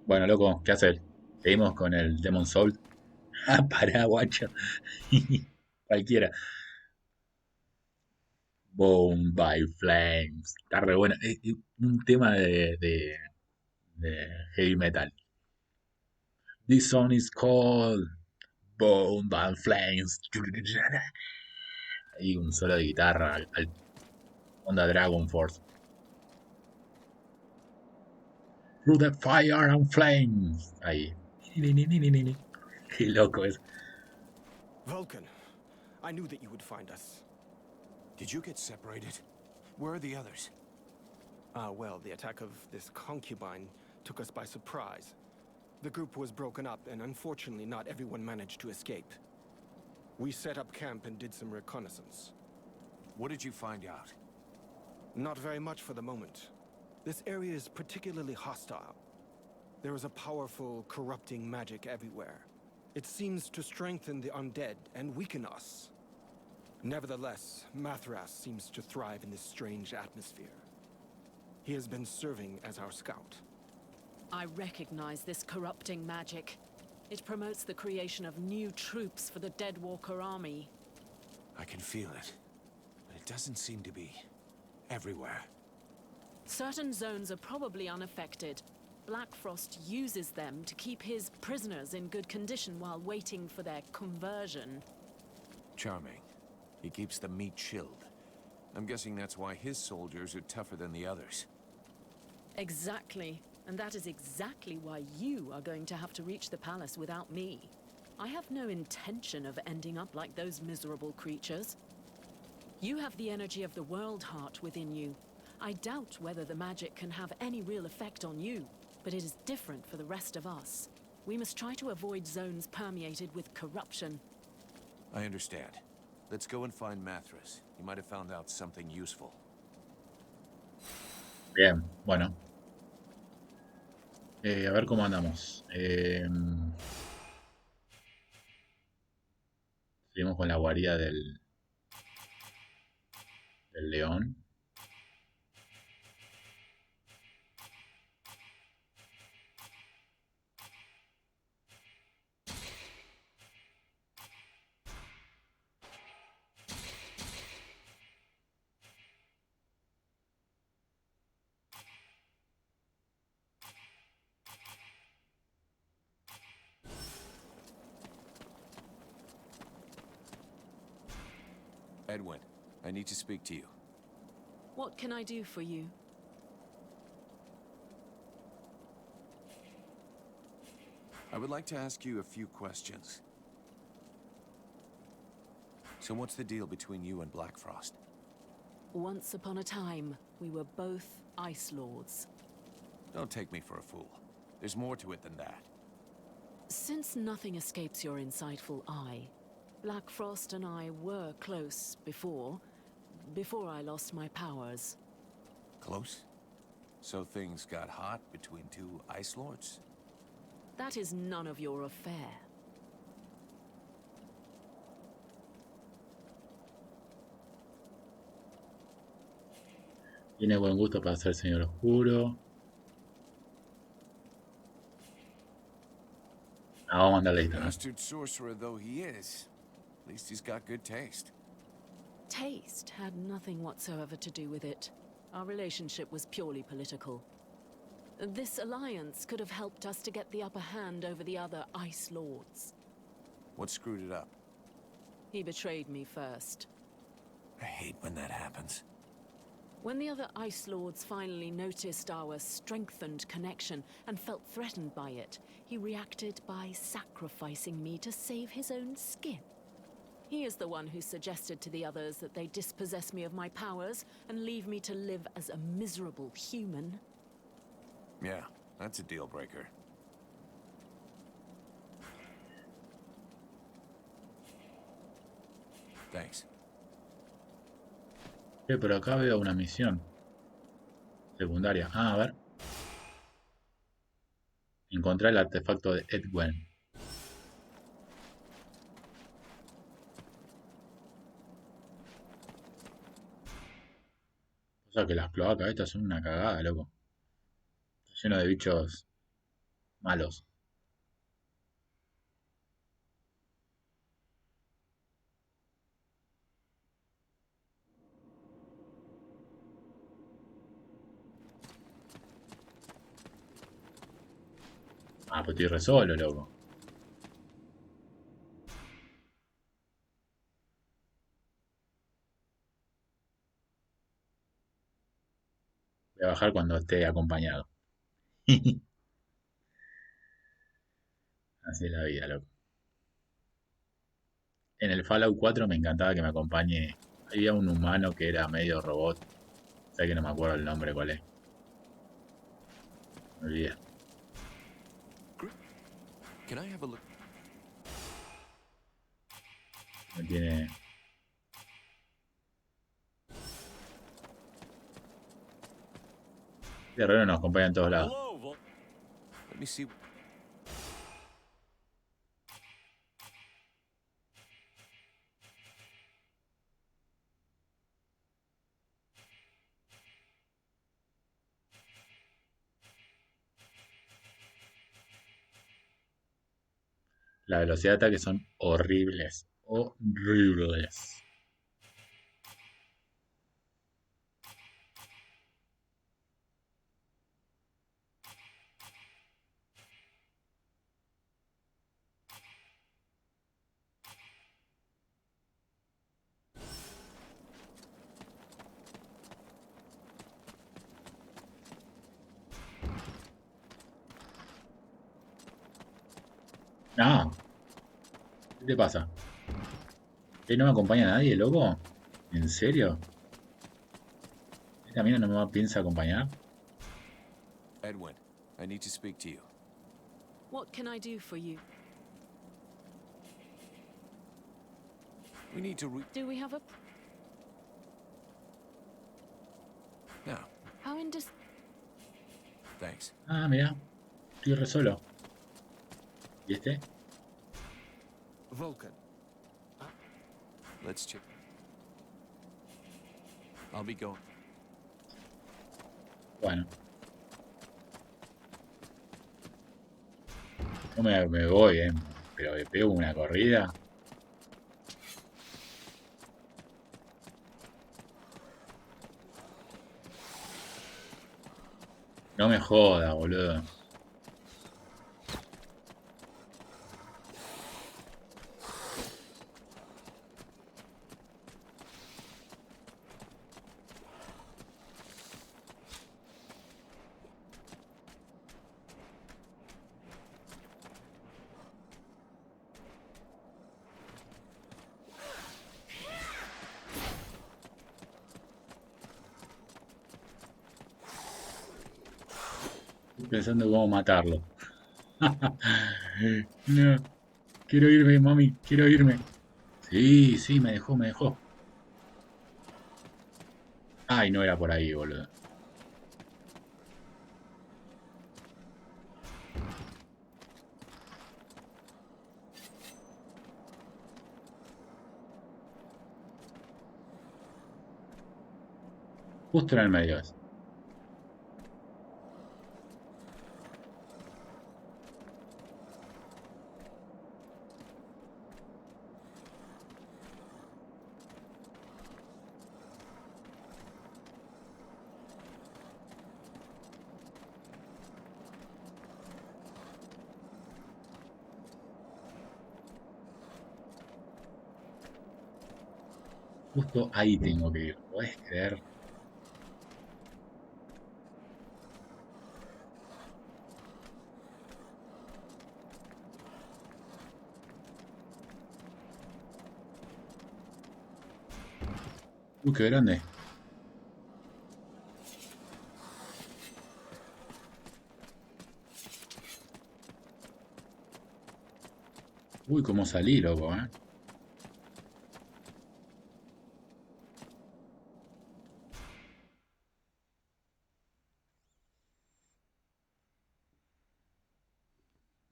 Bueno, loco, ¿qué haces? Seguimos con el Demon Soul. Ah, pará, guacho. Cualquiera. Boom by Flames. Está re bueno. Es un tema de heavy metal. This song is called Boom by Flames. Hay un solo de guitarra al onda Dragon Force. Through the fire and flames. Ahí. Qué loco es. Vulcan, I knew that you would find us. Did you get separated? Where are the others? Well, the attack of this concubine took us by surprise. The group was broken up, and unfortunately not everyone managed to escape. We set up camp and did some reconnaissance. What did you find out? Not very much for the moment. This area is particularly hostile. There is a powerful, corrupting magic everywhere. It seems to strengthen the undead and weaken us. Nevertheless, Mathras seems to thrive in this strange atmosphere. He has been serving as our scout. I recognize this corrupting magic. It promotes the creation of new troops for the Deadwalker army. I can feel it, but it doesn't seem to be everywhere. Certain zones are probably unaffected. Black Frost uses them to keep his prisoners in good condition while waiting for their conversion. Charming. He keeps the meat chilled. I'm guessing that's why his soldiers are tougher than the others. Exactly. And that is exactly why you are going to have to reach the palace without me. I have no intention of ending up like those miserable creatures. You have the energy of the World Heart within you. I doubt whether the magic can have any real effect on you, but it is different for the rest of us. We must try to avoid zones permeated with corruption. I understand. Let's go and find Mathras. He might have found out something useful. Bien, bueno. A ver cómo andamos. Seguimos con la guarida del león. Edwin, I need to speak to you. What can I do for you? I would like to ask you a few questions. So what's the deal between you and Black Frost? Once upon a time, we were both Ice Lords. Don't take me for a fool. There's more to it than that. Since nothing escapes your insightful eye, Black Frost and I were close before I lost my powers. Close? So things got hot between two Ice Lords? That is none of your affair. Tiene buen gusto para ser señor oscuro. Ah, vamos a mandar la lista, ¿no? Bastard sorcerer though he is, at least he's got good taste. Taste had nothing whatsoever to do with it. Our relationship was purely political. This alliance could have helped us to get the upper hand over the other Ice Lords. What screwed it up? He betrayed me first. I hate when that happens. When the other Ice Lords finally noticed our strengthened connection and felt threatened by it, he reacted by sacrificing me to save his own skin. He is the one who suggested to the others that they dispossess me of my powers and leave me to live as a miserable human. Yeah, that's a deal breaker. Thanks. Pero acá veo una misión secundaria. Ah, a ver. Encontrar el artefacto de Edwin. O sea que las cloacas estas son una cagada, loco. Está lleno de bichos malos. Ah, pues estoy re solo, loco. Voy a bajar cuando esté acompañado. Así es la vida, loco. En el Fallout 4 me encantaba que me acompañe. Había un humano que era medio robot. Sé que no me acuerdo el nombre cuál es. Me olvidé. Can I have a look? Me tiene. Guerrero nos acompaña en todos lados. Let me see. La velocidad de ataque son horribles. Horribles. No, ¿qué te pasa? ¿Qué no me acompaña nadie, loco? ¿En serio? ¿Esta mina no me piensa acompañar? Edwin, I need to speak to you. What can I do for you? We need to Do we have a... Now, How indis... thanks. Ah, mira, estoy re solo. ¿Y este? Vulcan. Let's check. I'll be going. Bueno, no me voy, pero me pego una corrida. No me joda, boludo. Estoy pensando cómo matarlo. No, quiero irme, mami, quiero irme. Sí, sí, me dejó, me dejó. Ay, no era por ahí, boludo. Justo en el medio es. Justo ahí tengo que ir. ¿Puedes creer? Uy, qué grande. Uy, cómo salí, loco, ¿eh?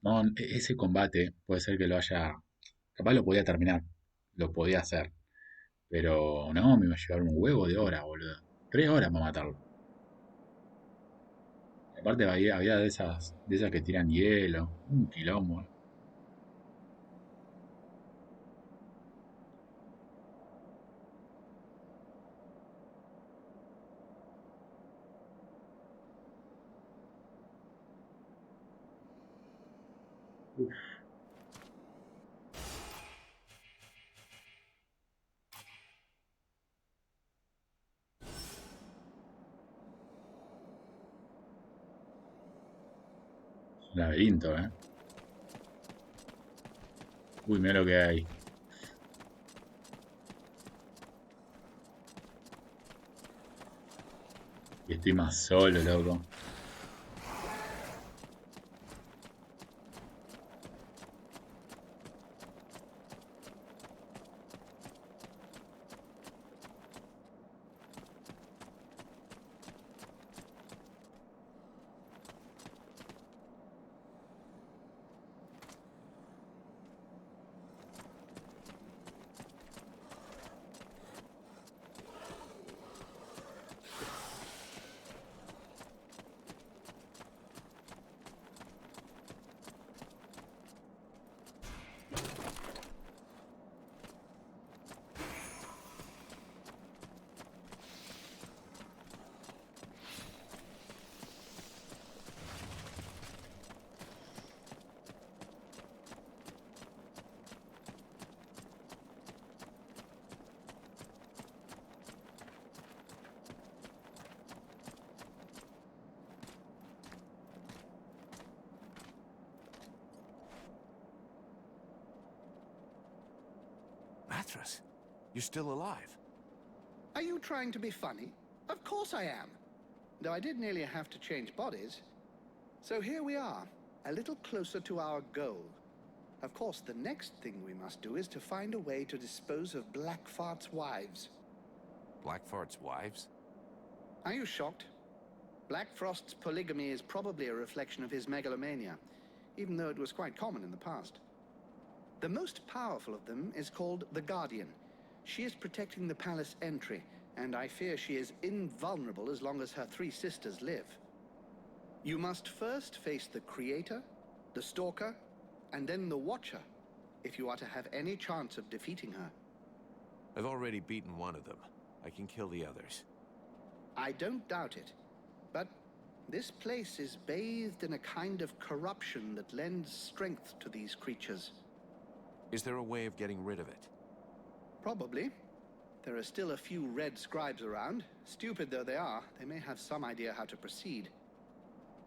No, ese combate puede ser que lo haya... Capaz lo podía terminar. Lo podía hacer. Pero no, me iba a llevar un huevo de hora, boludo. 3 horas para matarlo. Aparte había de esas que tiran hielo. Un quilombo. Laberinto, ¿eh? Uy, mira lo que hay. Y estoy más solo, loco. Matras, you're still alive. Are you trying to be funny? Of course I am. Though I did nearly have to change bodies. So here we are, a little closer to our goal. Of course, the next thing we must do is to find a way to dispose of Blackfart's wives. Blackfart's wives? Are you shocked? Blackfrost's polygamy is probably a reflection of his megalomania, even though it was quite common in the past. The most powerful of them is called the Guardian. She is protecting the palace entry, and I fear she is invulnerable as long as her 3 sisters live. You must first face the Creator, the Stalker, and then the Watcher, if you are to have any chance of defeating her. I've already beaten one of them. I can kill the others. I don't doubt it, but this place is bathed in a kind of corruption that lends strength to these creatures. Is there a way of getting rid of it? Probably. There are still a few red scribes around. Stupid though they are, they may have some idea how to proceed.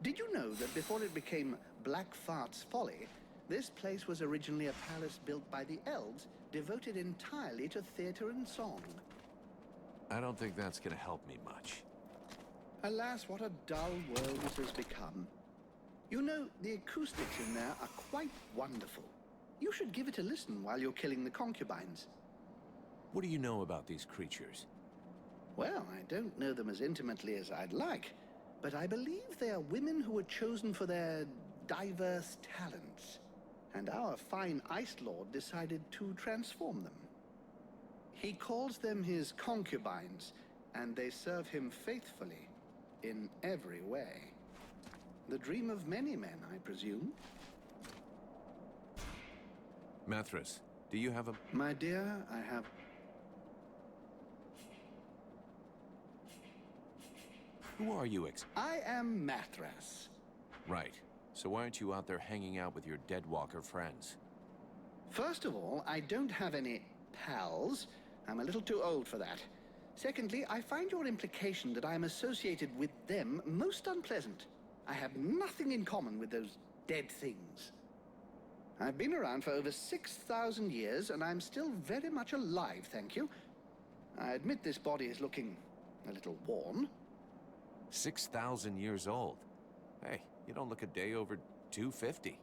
Did you know that before it became Blackfart's Folly, this place was originally a palace built by the elves, devoted entirely to theater and song? I don't think that's gonna help me much. Alas, what a dull world this has become. You know, the acoustics in there are quite wonderful. You should give it a listen while you're killing the concubines. What do you know about these creatures? Well, I don't know them as intimately as I'd like, but I believe they are women who were chosen for their diverse talents. And our fine Ice Lord decided to transform them. He calls them his concubines, and they serve him faithfully in every way. The dream of many men, I presume. Matras, do you have a... My dear, I have... Who are you I am Matras. Right. So why aren't you out there hanging out with your Deadwalker friends? First of all, I don't have any pals. I'm a little too old for that. Secondly, I find your implication that I am associated with them most unpleasant. I have nothing in common with those dead things. I've been around for over 6,000 years, and I'm still very much alive, thank you. I admit this body is looking a little worn. 6,000 years old. Hey, you don't look a day over 250.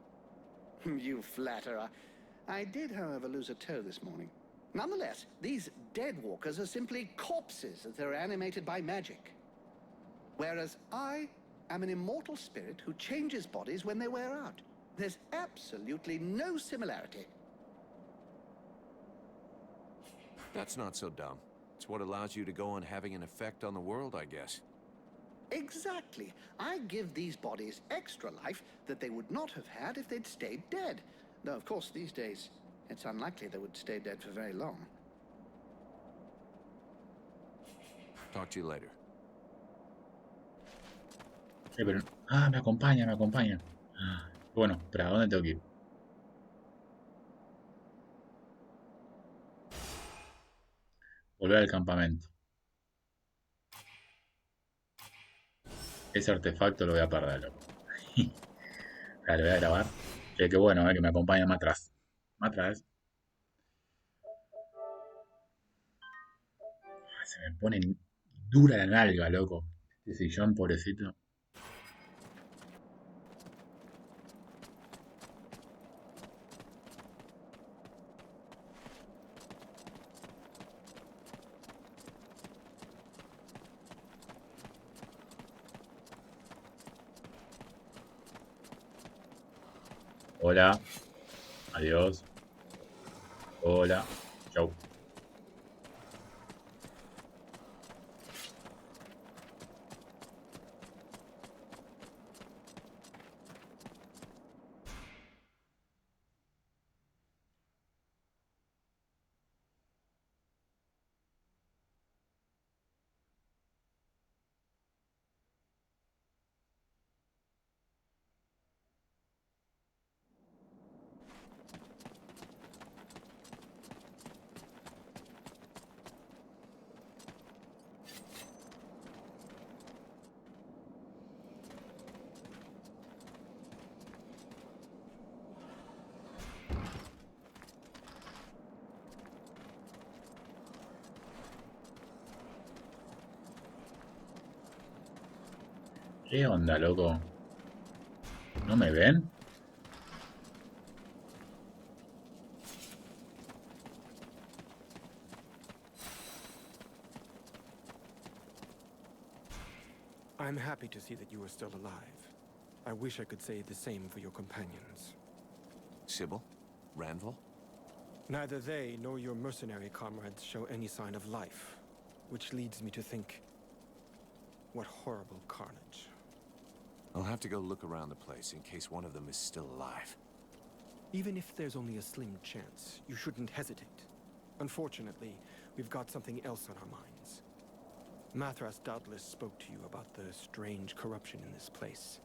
You flatterer. I did, however, lose a toe this morning. Nonetheless, these dead walkers are simply corpses as they're animated by magic. Whereas I am an immortal spirit who changes bodies when they wear out. There's absolutely no similarity. That's not so dumb. It's what allows you to go on having an effect on the world, I guess. Exactly. I give these bodies extra life that they would not have had if they'd stayed dead. Though, of course, these days, it's unlikely they would stay dead for very long. Talk to you later. Pero... Ah, me acompaña, me acompaña. Ah, bueno, pero ¿a dónde tengo que ir? Volver al campamento. Ese artefacto lo voy a perder, loco. Ahora lo voy a grabar. Qué bueno, que me acompaña más atrás. Más atrás. Se me pone dura la nalga, loco. Este sillón, pobrecito. Hola. Adiós. Hola. Chau. ¿Qué onda, loco? ¿No me ven? I'm happy to see that you are still alive. I wish I could say the same for your companions. Sybil? Ranville? Neither they nor your mercenary comrades show any sign of life, which leads me to think, what horrible carnage. I'll have to go look around the place in case one of them is still alive. Even if there's only a slim chance, you shouldn't hesitate. Unfortunately, we've got something else on our minds. Mathras doubtless spoke to you about the strange corruption in this place.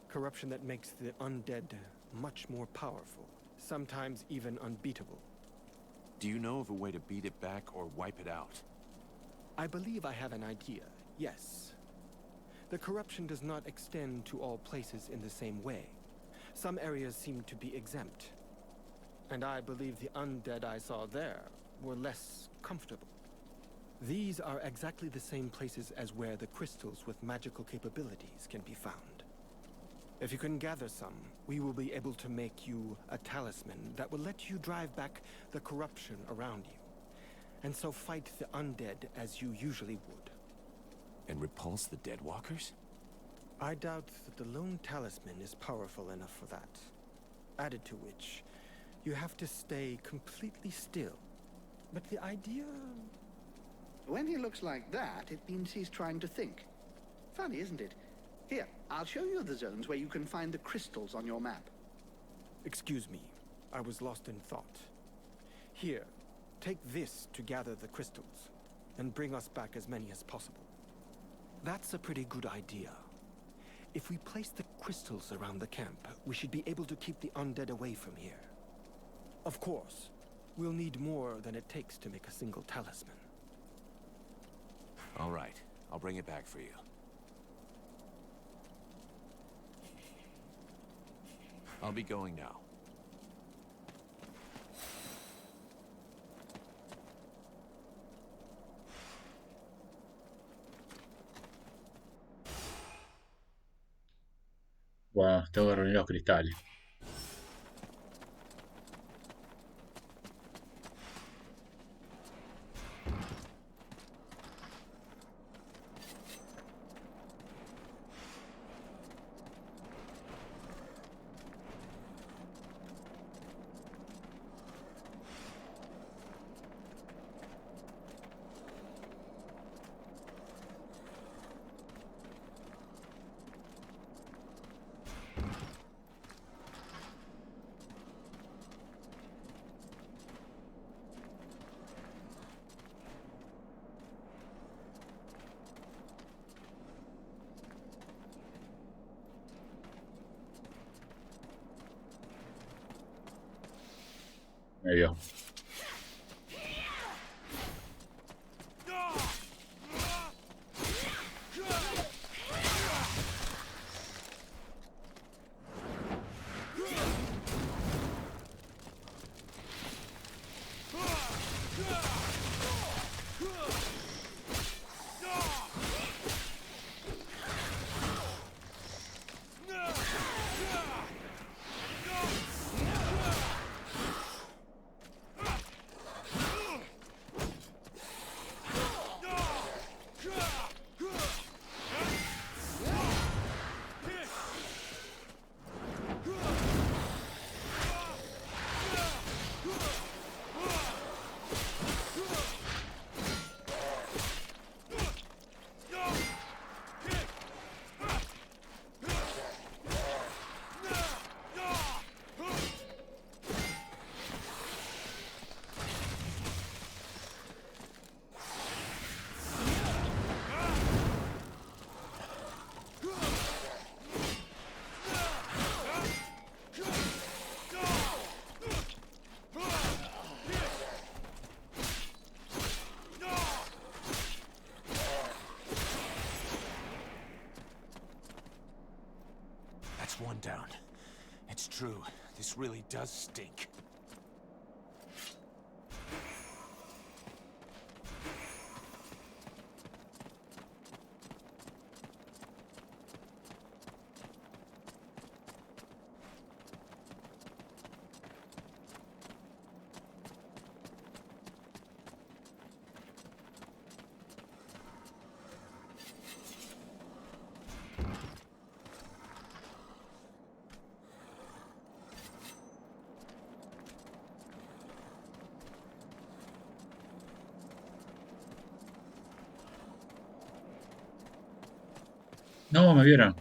Corruption that makes the undead much more powerful, sometimes even unbeatable. Do you know of a way to beat it back or wipe it out? I believe I have an idea, yes. The corruption does not extend to all places in the same way. Some areas seem to be exempt. And I believe the undead I saw there were less comfortable. These are exactly the same places as where the crystals with magical capabilities can be found. If you can gather some, we will be able to make you a talisman that will let you drive back the corruption around you, and so fight the undead as you usually would. And repulse the Deadwalkers? I doubt that the lone talisman is powerful enough for that. Added to which, you have to stay completely still. But the idea... When he looks like that, it means he's trying to think. Funny, isn't it? Here, I'll show you the zones where you can find the crystals on your map. Excuse me, I was lost in thought. Here, take this to gather the crystals, and bring us back as many as possible. That's a pretty good idea. If we place the crystals around the camp, we should be able to keep the undead away from here. Of course, we'll need more than it takes to make a single talisman. All right, I'll bring it back for you. I'll be going now. Bueno, tengo que reunir los cristales. Me vio. One down. It's true. This really does stink. No, me vieron.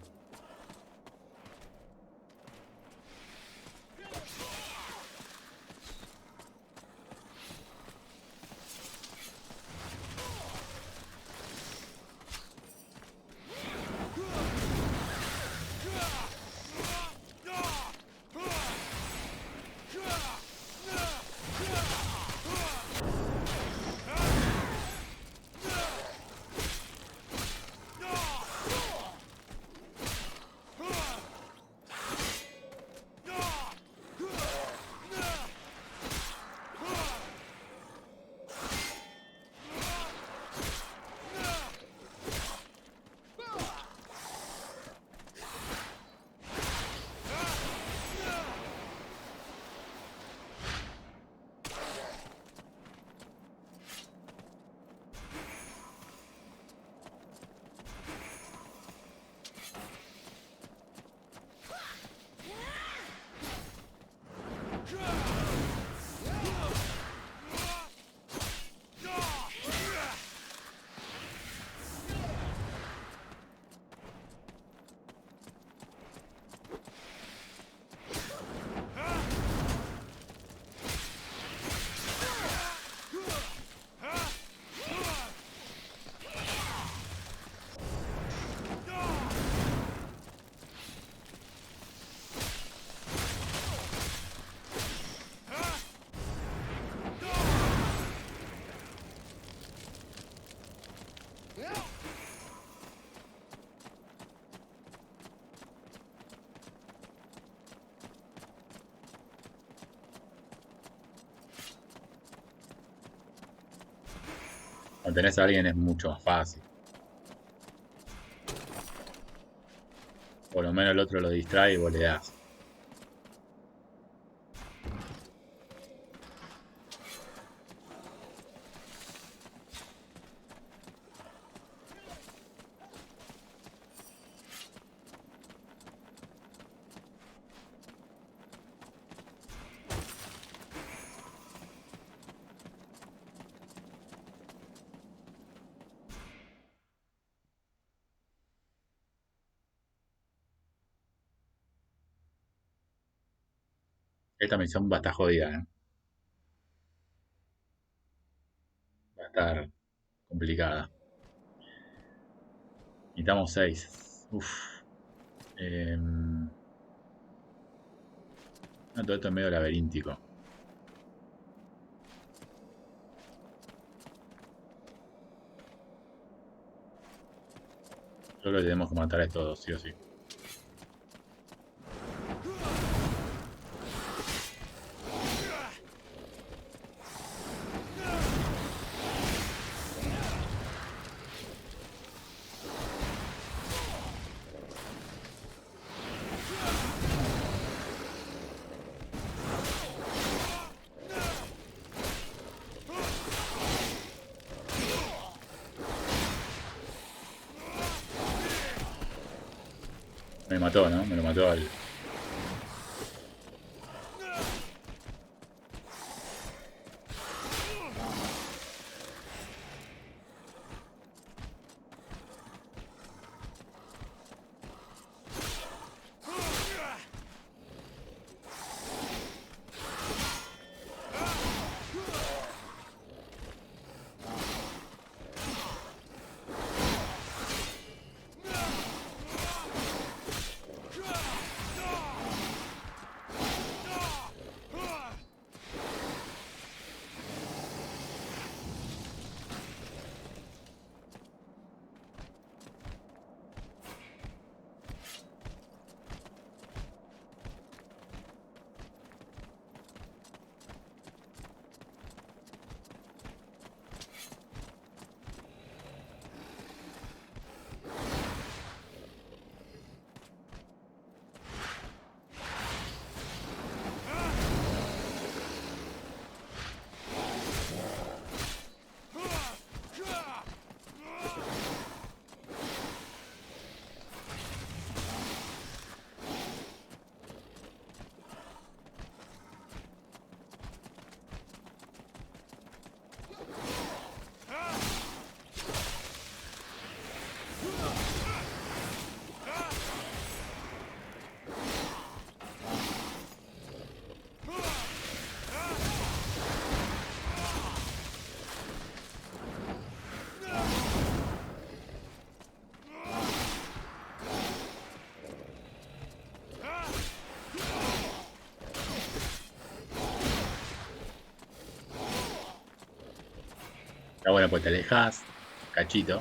Cuando tenés a alguien es mucho más fácil. Por lo menos el otro lo distrae y vos le das. Esta misión va a estar jodida, ¿eh? Va a estar complicada. Necesitamos 6. Uf. No, todo esto es medio laberíntico. Yo creo que tenemos que matar a estos dos, sí o sí. Me mató, ¿no? Me lo mató al... Está bueno, pues te alejas, cachito.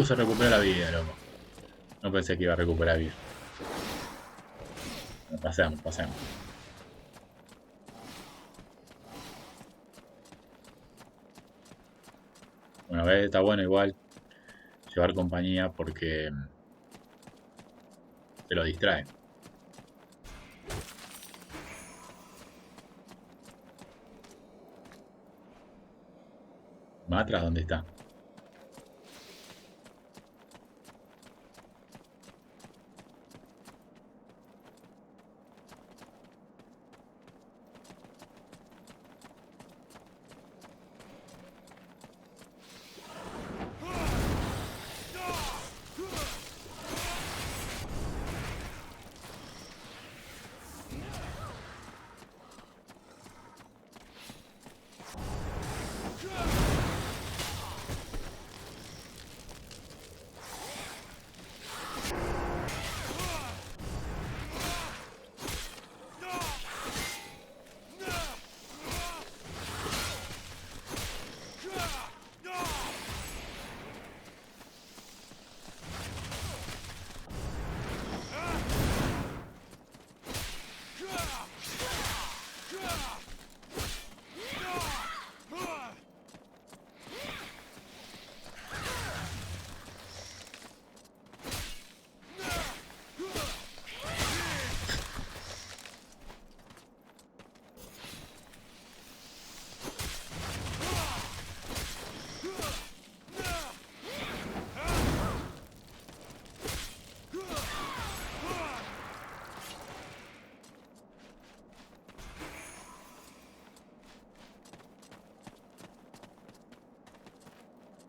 Se recupera la vida, loco. No pensé que iba a recuperar vida. Bueno, pasemos, pasemos. Bueno, a ver, está bueno igual llevar compañía porque te lo distrae. Más atrás, ¿dónde está?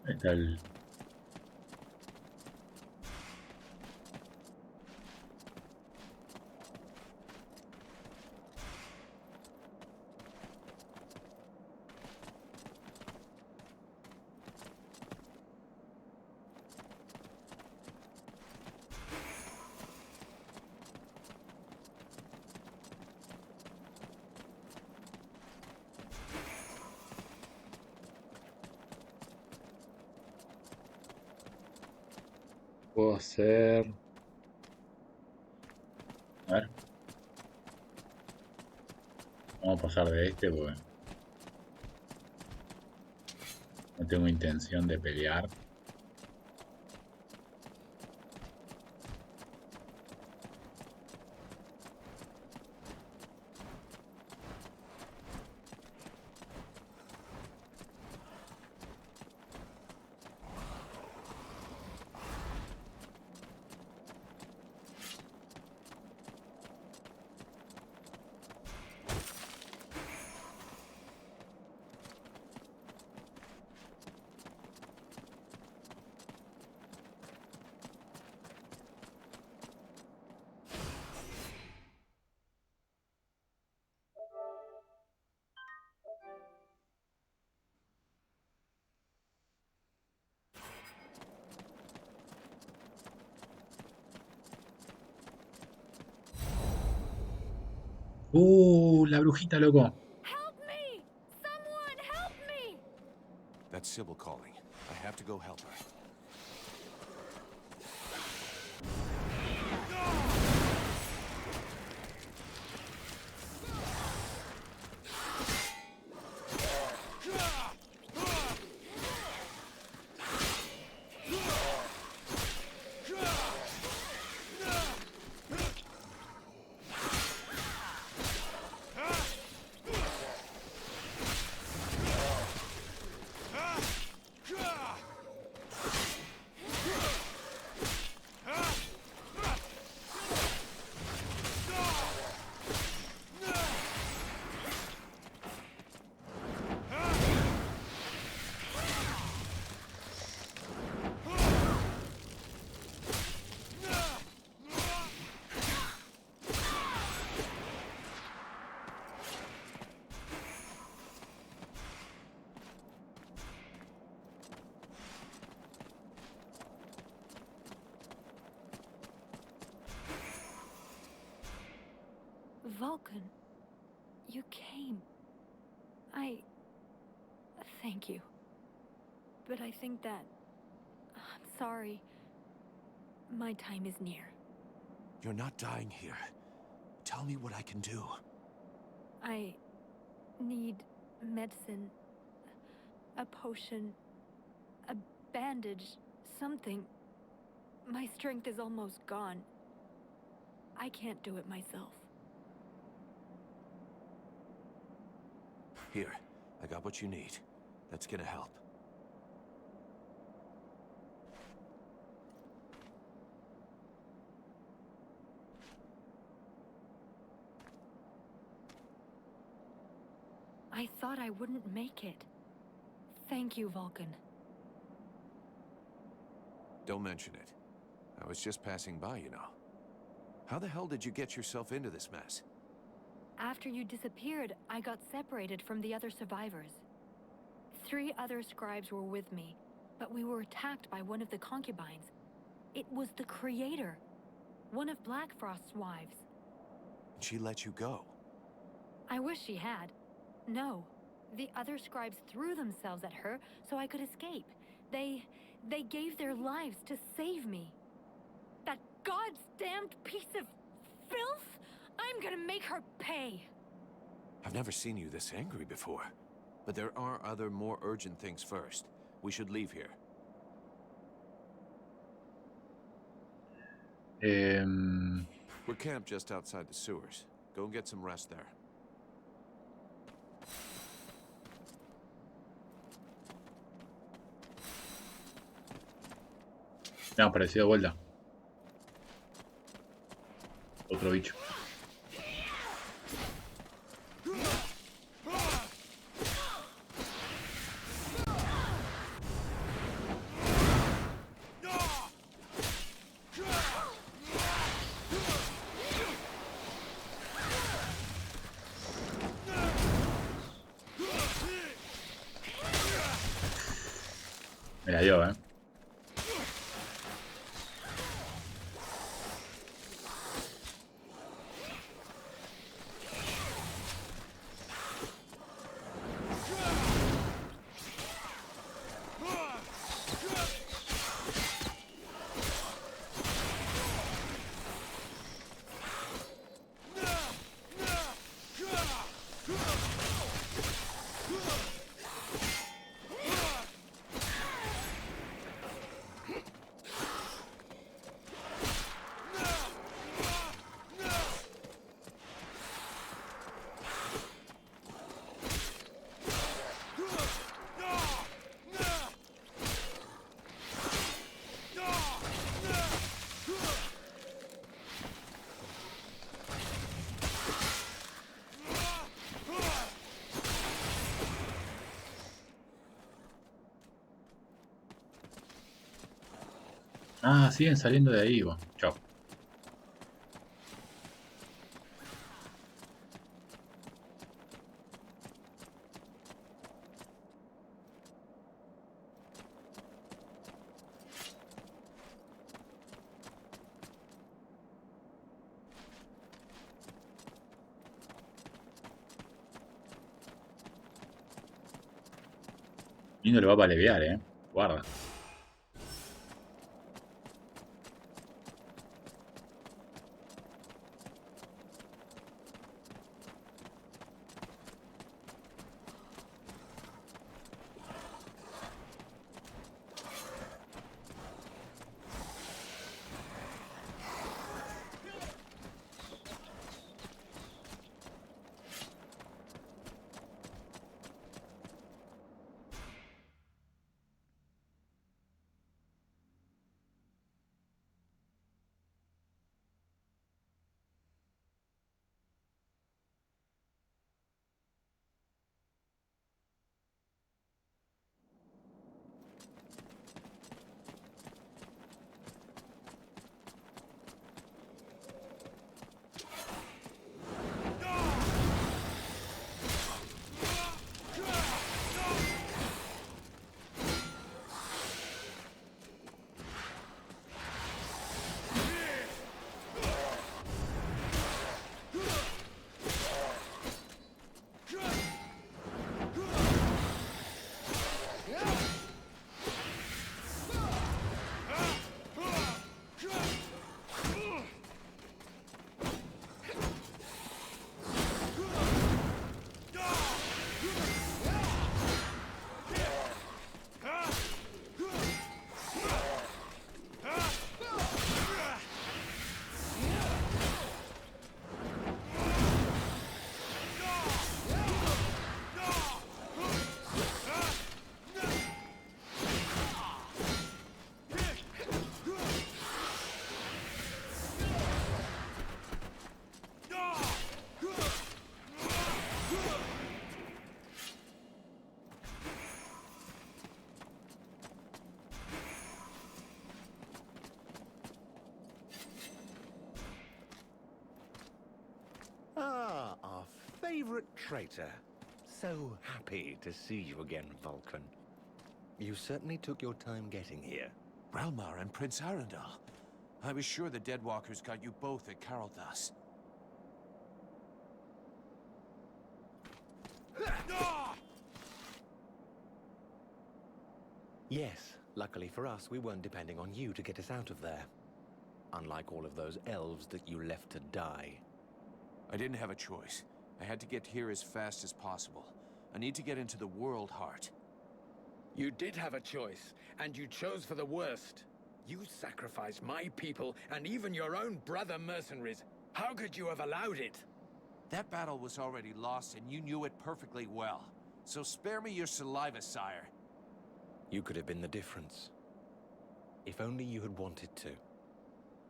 Ahí está el... Puedo hacer... A ver. Vamos a pasar de este porque no tengo intención de pelear. La brujita, loco. Help me! Someone help me! That's Sybil calling. I have to go help her. Vulcan, you came. Thank you. But I think that... I'm sorry. My time is near. You're not dying here. Tell me what I can do. I need medicine, a potion, a bandage, something. My strength is almost gone. I can't do it myself. Here, I got what you need. That's gonna help. I thought I wouldn't make it. Thank you, Vulcan. Don't mention it. I was just passing by, you know. How the hell did you get yourself into this mess? After you disappeared, I got separated from the other survivors. 3 other scribes were with me, but we were attacked by one of the concubines. It was the Creator, one of Blackfrost's wives. She let you go. I wish she had. No. The other scribes threw themselves at her so I could escape. They gave their lives to save me. That God's-damned piece of filth? I'm gonna make her pay! I've never seen you this angry before. But there are other, more urgent things first. We should leave here. We're camped just outside the sewers. Go and get some rest there. Me ha aparecido de vuelta. Otro bicho. Me la dio, Ah, siguen saliendo de ahí, bueno. Chao. Y no lo va para levear, Guarda. Ah, our favorite traitor. So happy to see you again, Vulcan. You certainly took your time getting here. Relmar and Prince Arundel. I was sure the Deadwalkers got you both at Caroldas. Yes, luckily for us, we weren't depending on you to get us out of there. Unlike all of those elves that you left to die. I didn't have a choice. I had to get here as fast as possible. I need to get into the World Heart. You did have a choice, and you chose for the worst. You sacrificed my people and even your own brother mercenaries. How could you have allowed it? That battle was already lost, and you knew it perfectly well. So spare me your saliva, sire. You could have been the difference. If only you had wanted to.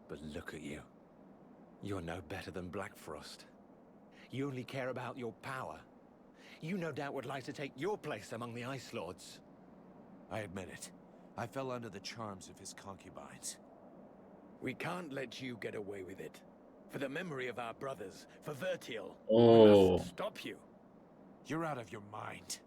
But look at you. You're no better than Black Frost. You only care about your power. You no doubt would like to take your place among the Ice Lords. I admit it. I fell under the charms of his concubines. We can't let you get away with it. For the memory of our brothers, for Vertiel, we Oh. must stop you. You're out of your mind.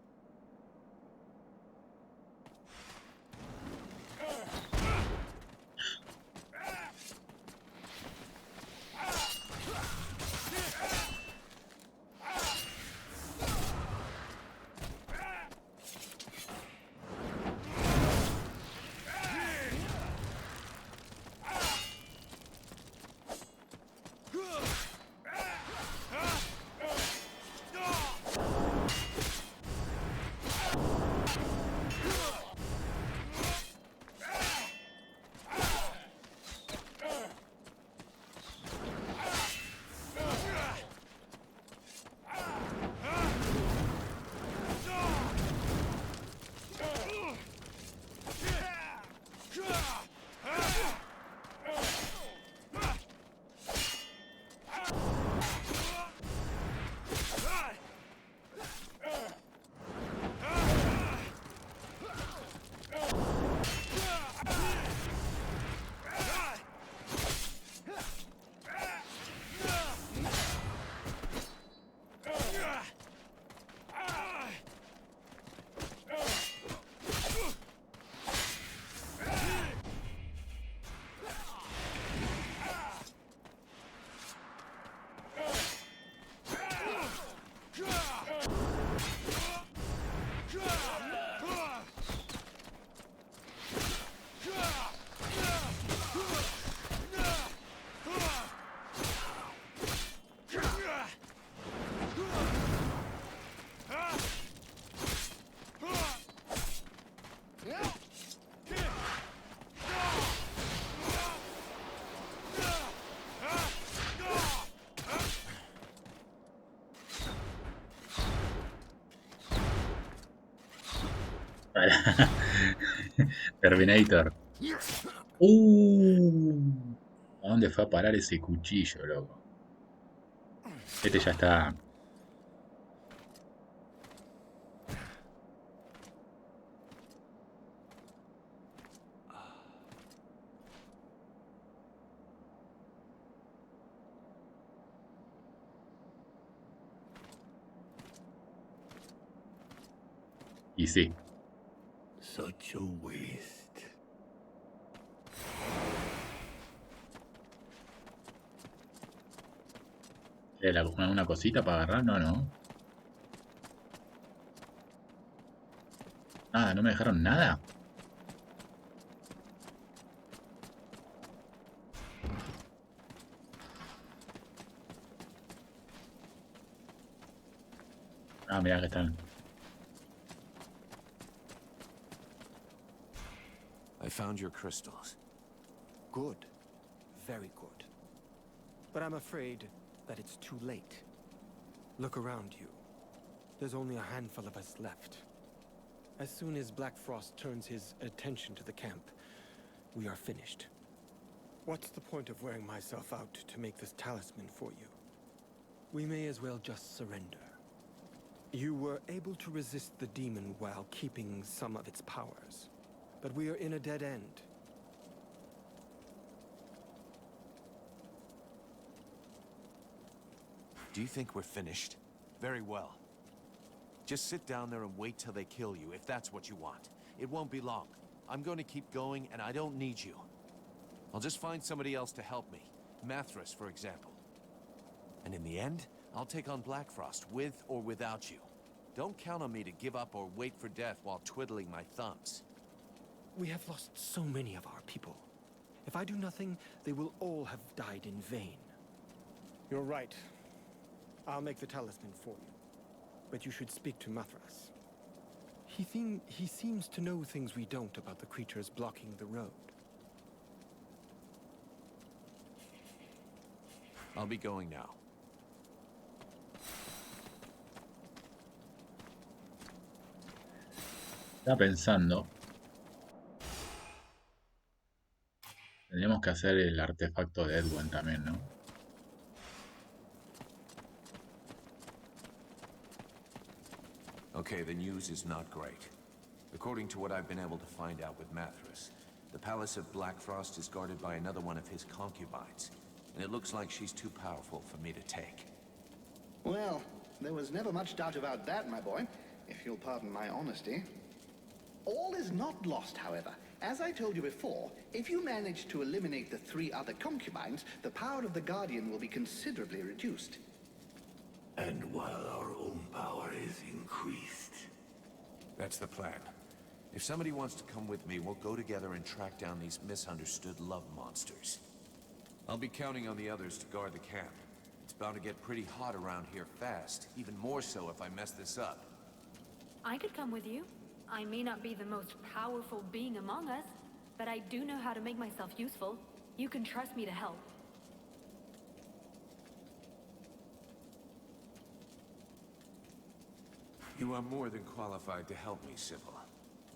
Terminator. ¿A dónde fue a parar ese cuchillo, loco? Este ya está. Y sí. Such a waste. ¿Una cosita para agarrar? No, no. Nada, no me dejaron nada. Ah, mirá que están. I found your crystals. Good. Very good. But I'm afraid that it's too late. Look around you. There's only a handful of us left. As soon as Black Frost turns his attention to the camp, we are finished. What's the point of wearing myself out to make this talisman for you? We may as well just surrender. You were able to resist the demon while keeping some of its powers. But we are in a dead end. Do you think we're finished? Very well. Just sit down there and wait till they kill you, if that's what you want. It won't be long. I'm going to keep going, and I don't need you. I'll just find somebody else to help me. Mathras, for example. And in the end, I'll take on Black Frost, with or without you. Don't count on me to give up or wait for death while twiddling my thumbs. We have lost so many of our people. If I do nothing, they will all have died in vain. You're right. I'll make the talisman for you. But you should speak to Mathras. He seems to know things we don't about the creatures blocking the road. I'll be going now. Estaba pensando. Tendríamos que hacer el artefacto de Edwin también, ¿no? Okay, the news is not great. According to what I've been able to find out with Mathras, the Palace of Black Frost is guarded by another one of his concubines, and it looks like she's too powerful for me to take. Well, there was never much doubt about that, my boy, if you'll pardon my honesty. All is not lost, however. As I told you before, if you manage to eliminate the 3 other concubines, the power of the Guardian will be considerably reduced. And while our own power is increased. That's the plan. If somebody wants to come with me, we'll go together and track down these misunderstood love monsters. I'll be counting on the others to guard the camp. It's bound to get pretty hot around here fast, even more so if I mess this up. I could come with you. I may not be the most powerful being among us, but I do know how to make myself useful. You can trust me to help. You are more than qualified to help me, Sybil.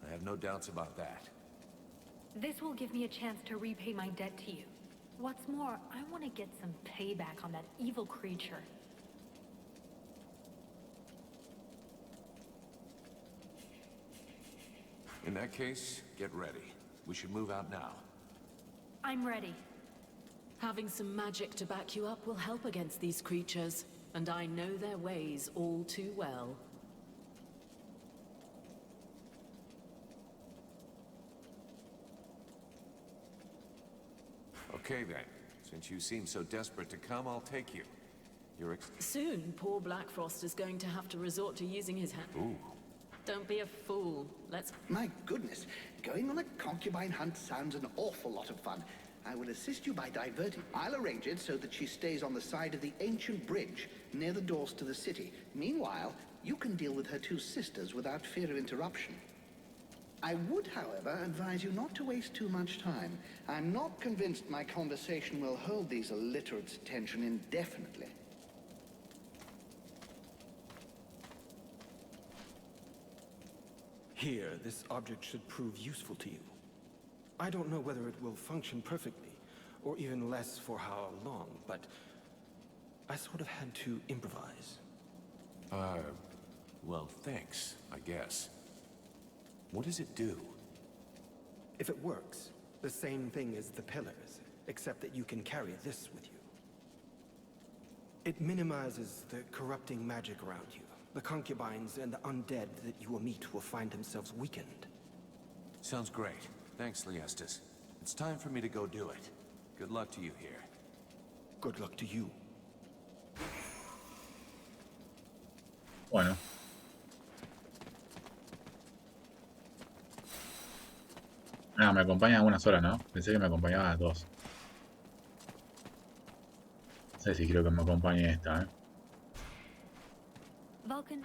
I have no doubts about that. This will give me a chance to repay my debt to you. What's more, I want to get some payback on that evil creature. In that case, get ready. We should move out now. I'm ready. Having some magic to back you up will help against these creatures, and I know their ways all too well. Okay then. Since you seem so desperate to come, I'll take you. You're Soon, poor Black Frost is going to have to resort to using his hand. Ooh. Don't be a fool. Let's... My goodness, going on a concubine hunt sounds an awful lot of fun. I will assist you by diverting. I'll arrange it so that she stays on the side of the ancient bridge near the doors to the city. Meanwhile, you can deal with her two sisters without fear of interruption. I would, however, advise you not to waste too much time. I'm not convinced my conversation will hold these illiterates' attention indefinitely. Here, this object should prove useful to you. I don't know whether it will function perfectly, or even less for how long, but I sort of had to improvise. Well, thanks, I guess. What does it do? If it works, the same thing as the pillars, except that you can carry this with you. It minimizes the corrupting magic around you. The concubines and the undead that you will meet will find themselves weakened. Sounds great. Thanks, Liestus. It's time for me to go do it. Good luck to you here. Good luck to you. Bueno. Ah, me acompaña una sola, ¿no? Pensé que me acompañaba a dos. No sé si quiero que me acompañe esta, ¿eh? Vulcan,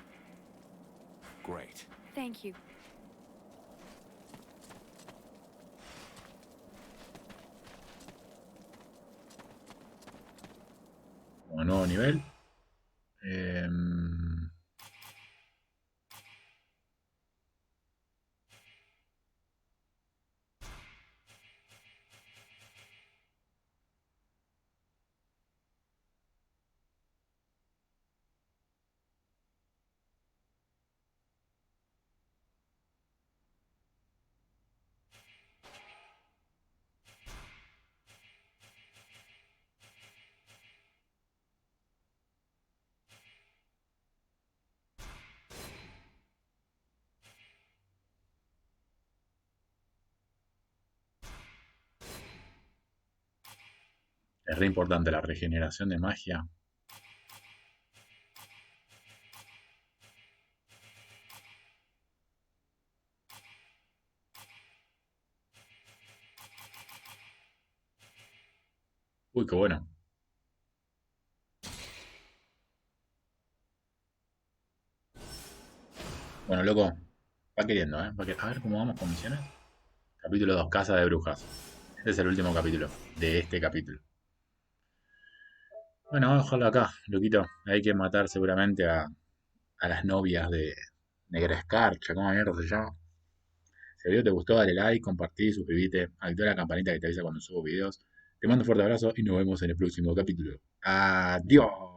Great. thank you. Como nuevo nivel. Es re importante la regeneración de magia. Uy, qué bueno. Bueno, loco, va queriendo, ¿eh? A ver cómo vamos con misiones. Capítulo 2, Casa de Brujas. Este es el último capítulo de este capítulo. Bueno, vamos a dejarlo acá, loquito. Hay que matar seguramente a las novias de Negra Escarcha, ¿cómo mierda se llama? Si el video te gustó, dale like, compartí, suscribite, activa la campanita que te avisa cuando subo videos. Te mando un fuerte abrazo y nos vemos en el próximo capítulo. Adiós.